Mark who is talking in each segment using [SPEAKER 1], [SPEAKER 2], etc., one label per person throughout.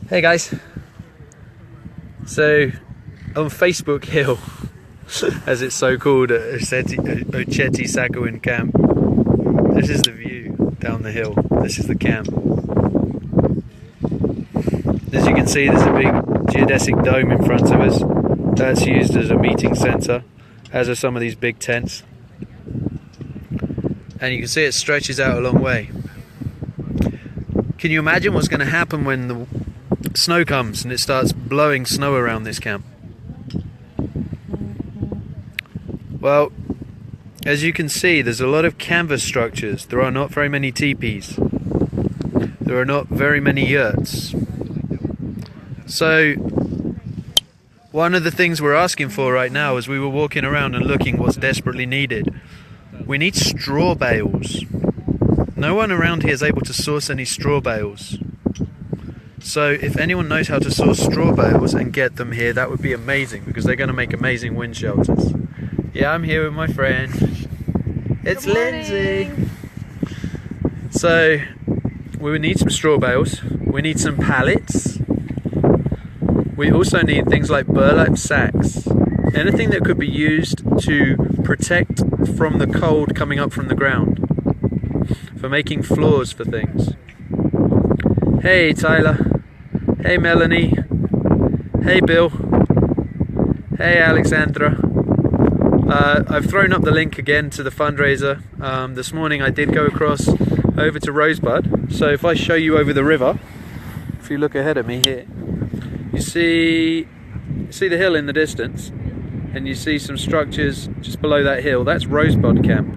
[SPEAKER 1] Hey guys, so on Facebook Hill, as it's so called at Oceti Sakowin camp, this is the view down the hill. This is the camp. As you can see, there's a big geodesic dome in front of us. That's used as a meeting centre, as are some of these big tents. And you can see it stretches out a long way. Can you imagine what's going to happen when the snow comes and it starts blowing snow around this camp? Well, as you can see, there's a lot of canvas structures. There are not very many teepees. There are not very many yurts. So one of the things we're asking for right now, as we were walking around and looking what's desperately needed, we need straw bales. No one around here is able to source any straw bales. So if anyone knows how to source straw bales and get them here, that would be amazing, because they're going to make amazing wind shelters. Yeah, I'm here with my friend. It's Lindsay. So we would need some straw bales. We need some pallets. We also need things like burlap sacks. Anything that could be used to protect from the cold coming up from the ground. For making floors for things. Hey Tyler. Hey Melanie. Hey Bill. Hey Alexandra. I've thrown up the link again to the fundraiser. This morning I did go across over to Rosebud. So if I show you over the river, if you look ahead of me here, you see the hill in the distance, and you see some structures just below that hill. That's Rosebud Camp.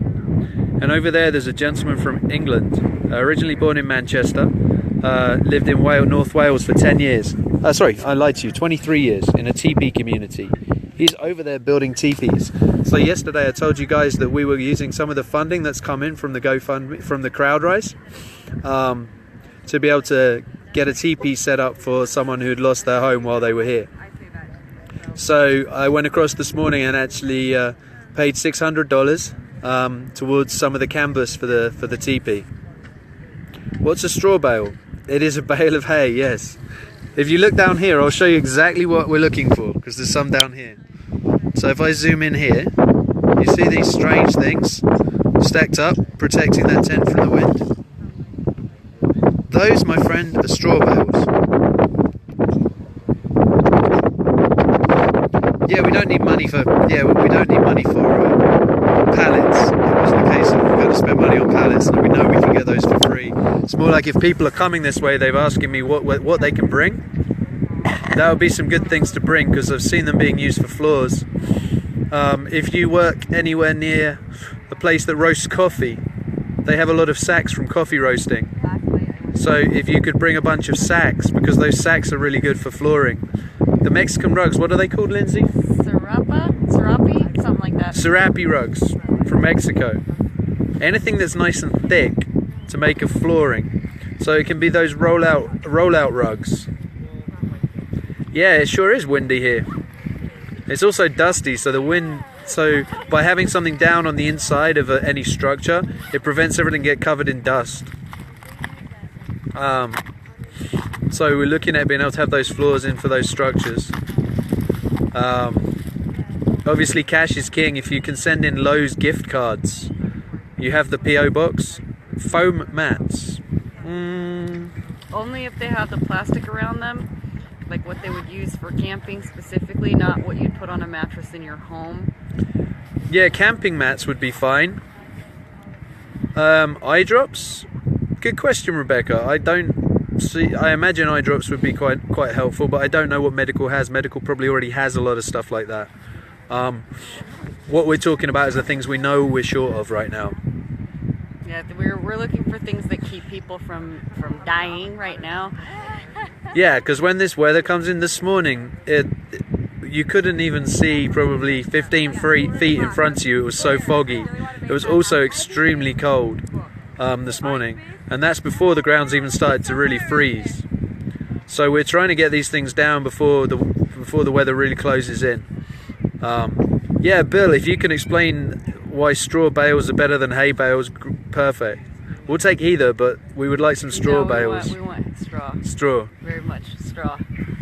[SPEAKER 1] And over there's a gentleman from England, originally born in Manchester, lived in North Wales for 10 years. Sorry, I lied to you, 23 years in a teepee community. He's over there building teepees. So yesterday I told you guys that we were using some of the funding that's come in from the GoFundMe, from the CrowdRise, to be able to get a teepee set up for someone who'd lost their home while they were here. So I went across this morning and actually paid $600 towards some of the canvas for the teepee. What's a straw bale? It is a bale of hay, yes. If you look down here, I'll show you exactly what we're looking for, because there's some down here. So if I zoom in here, you see these strange things stacked up, protecting that tent from the wind. Those, my friend, are straw bales. Yeah, we don't need money for pallets. It wasn't the case of we're going to spend money on pallets, and we know we can get those for free. It's more like if people are coming this way, they've asking me what they can bring. That would be some good things to bring, because I've seen them being used for floors. If you work anywhere near a place that roasts coffee, they have a lot of sacks from coffee roasting. So if you could bring a bunch of sacks, because those sacks are really good for flooring. The Mexican rugs, what are they called, Lindsay?
[SPEAKER 2] Serapi, something like that.
[SPEAKER 1] Serapi rugs from Mexico. Anything that's nice and thick to make a flooring. So it can be those rollout rugs. Yeah, it sure is windy here. It's also dusty, so the wind. So by having something down on the inside of any structure, it prevents everything get covered in dust. So we're looking at being able to have those floors in for those structures. Obviously cash is king. If you can send in Lowe's gift cards, you have the PO box. Foam mats.
[SPEAKER 2] Only if they have the plastic around them, like what they would use for camping specifically, not what you'd put on a mattress in your home.
[SPEAKER 1] Yeah, camping mats would be fine. Eye drops? Good question, Rebecca. I imagine eye drops would be quite helpful, but I don't know what medical has. Medical probably already has a lot of stuff like that. What we're talking about is the things we know we're short of right now.
[SPEAKER 2] Yeah, we're looking for things that keep people from dying right now.
[SPEAKER 1] Yeah, because when this weather comes in this morning, you couldn't even see probably 15 feet in front of you. It was so foggy. It was also extremely cold this morning, and that's before the ground's even started to really freeze. So we're trying to get these things down before the weather really closes in. Yeah, Bill, if you can explain why straw bales are better than hay bales, perfect. We'll take either, but We would like some straw
[SPEAKER 2] No,
[SPEAKER 1] bales.
[SPEAKER 2] we want straw.
[SPEAKER 1] Straw.
[SPEAKER 2] Very much straw.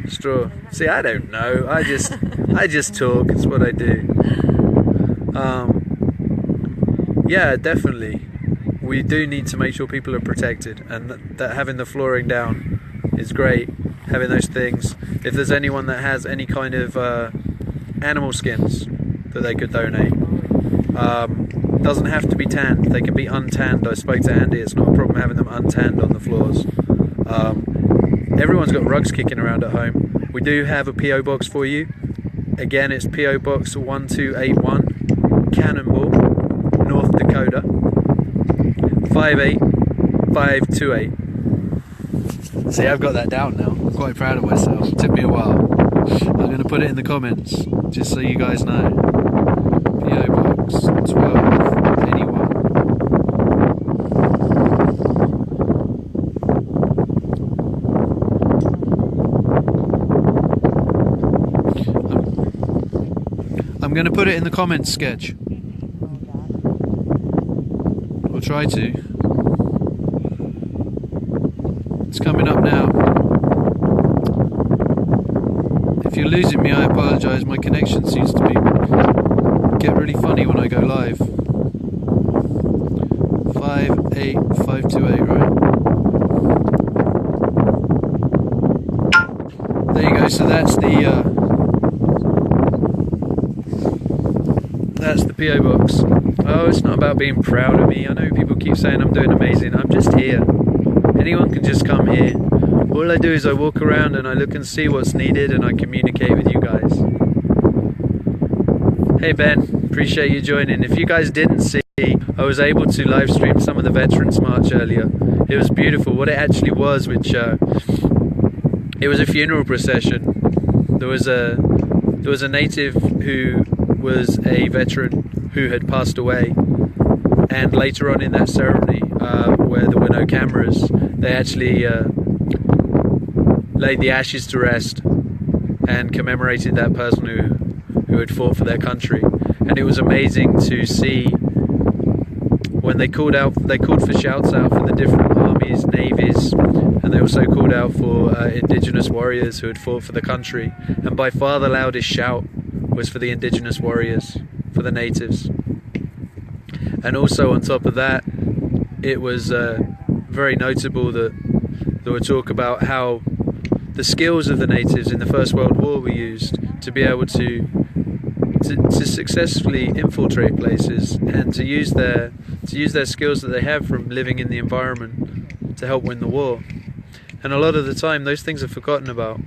[SPEAKER 1] Straw. See, I don't know. I just talk. It's what I do. Yeah, definitely. We do need to make sure people are protected, and that having the flooring down is great. Having those things. If there's anyone that has any kind of animal skins that they could donate, doesn't have to be tanned. They can be untanned. I spoke to Andy. It's not a problem having them untanned on the floors. Everyone's got rugs kicking around at home. We do have a PO box for you. Again, it's PO Box 1281, Cannonball, North Dakota, 58528. See, I've got that down now. I'm quite proud of myself. It took me a while. I'm going to put it in the comments, just so you guys know. PO Box 1281. I'm going to put it in the comments, Sketch. I'll try to. It's coming up now. If you're losing me, I apologise. My connection seems to get really funny when I go live. 58528, right? There you go. So that's the PO box. Oh, it's not about being proud of me. I know people keep saying I'm doing amazing. I'm just here. Anyone can just come here. All I do is I walk around and I look and see what's needed, and I communicate with you guys. Hey Ben, appreciate you joining. If you guys didn't see, I was able to live stream some of the Veterans March earlier. It was beautiful. What it actually was, it was a funeral procession. There was a native who was a veteran who had passed away, and later on in that ceremony, where there were no cameras, they actually laid the ashes to rest and commemorated that person who had fought for their country. And it was amazing to see when they called for shouts out for the different armies, navies, and they also called out for indigenous warriors who had fought for the country. And by far the loudest shout was for the indigenous warriors, for the natives. And also on top of that, it was very notable that there were talk about how the skills of the natives in the First World War were used to be able to successfully infiltrate places, and to use their skills that they have from living in the environment to help win the war. And a lot of the time those things are forgotten about,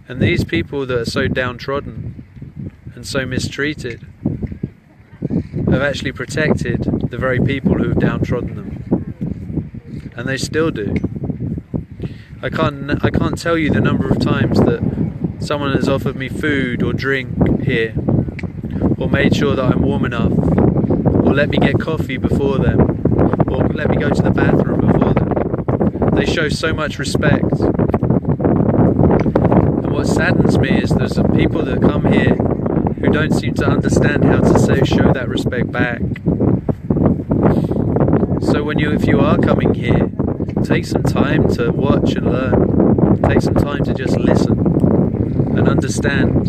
[SPEAKER 1] and these people that are so downtrodden and so mistreated have actually protected the very people who have downtrodden them, and they still do. I can't tell you the number of times that someone has offered me food or drink here, or made sure that I'm warm enough, or let me get coffee before them, or let me go to the bathroom before them. They show so much respect. And what saddens me is there's some people that come here who don't seem to understand how to show that respect back. So if you are coming here, take some time to watch and learn. Take some time to just listen and understand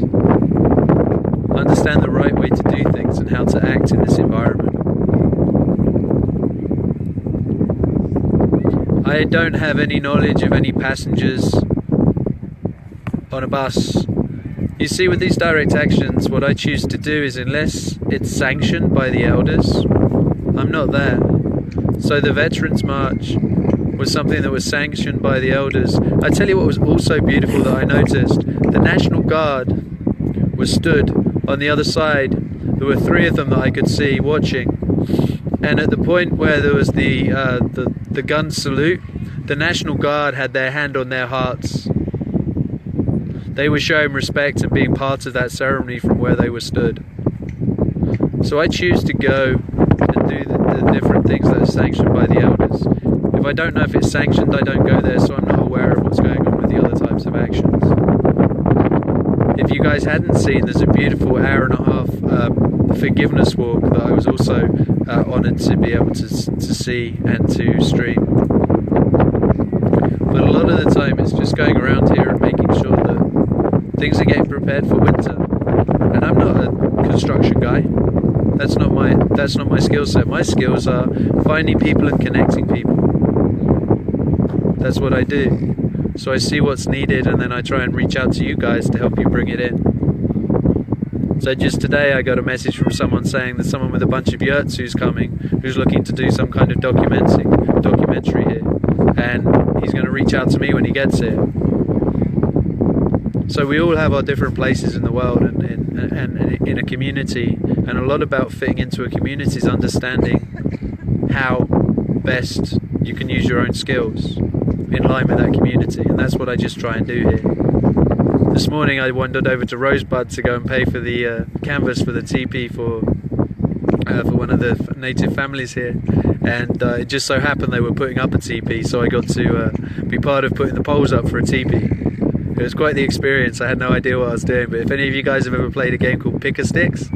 [SPEAKER 1] the right way to do things and how to act in this environment. I don't have any knowledge of any passengers on a bus. You see, with these direct actions, what I choose to do is, unless it's sanctioned by the elders, I'm not there. So the Veterans March was something that was sanctioned by the elders. I tell you what was also beautiful that I noticed. The National Guard was stood on the other side. There were 3 of them that I could see watching. And at the point where there was the gun salute, the National Guard had their hand on their hearts. They were showing respect and being part of that ceremony from where they were stood. So I choose to go and do the different things that are sanctioned by the elders. If I don't know if it's sanctioned, I don't go there, so I'm not aware of what's going on with the other types of actions. If you guys hadn't seen, there's a beautiful hour-and-a-half forgiveness walk that I was also honoured to be able to see and to stream. prepared for winter. And I'm not a construction guy. That's not my skill set. My skills are finding people and connecting people. That's what I do. So I see what's needed, and then I try and reach out to you guys to help you bring it in. So just today I got a message from someone saying that someone with a bunch of yurts who's coming, who's looking to do some kind of documentary here, and he's going to reach out to me when he gets here. So we all have our different places in the world and in a community, and a lot about fitting into a community is understanding how best you can use your own skills in line with that community, and that's what I just try and do here. This morning I wandered over to Rosebud to go and pay for the canvas for the teepee for one of the native families here, and it just so happened they were putting up a teepee, so I got to be part of putting the poles up for a teepee. It was quite the experience. I had no idea what I was doing, but if any of you guys have ever played a game called Pick-a-Sticks,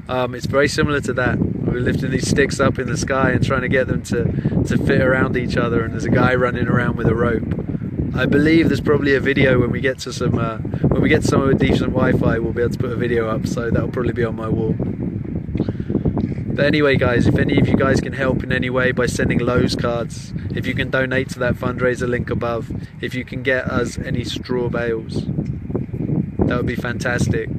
[SPEAKER 1] it's very similar to that. We're lifting these sticks up in the sky and trying to get them to fit around each other, and there's a guy running around with a rope. I believe there's probably a video when we get to somewhere with decent Wi-Fi, we'll be able to put a video up, so that'll probably be on my wall. But anyway guys, if any of you guys can help in any way by sending Lowe's cards, if you can donate to that fundraiser link above, if you can get us any straw bales, that would be fantastic.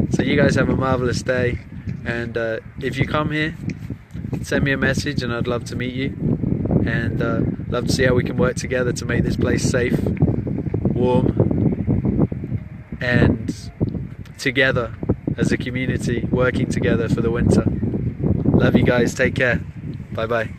[SPEAKER 1] So you guys have a marvellous day, and if you come here, send me a message and I'd love to meet you, and love to see how we can work together to make this place safe, warm, and together as a community, working together for the winter. Love you guys, take care, bye bye.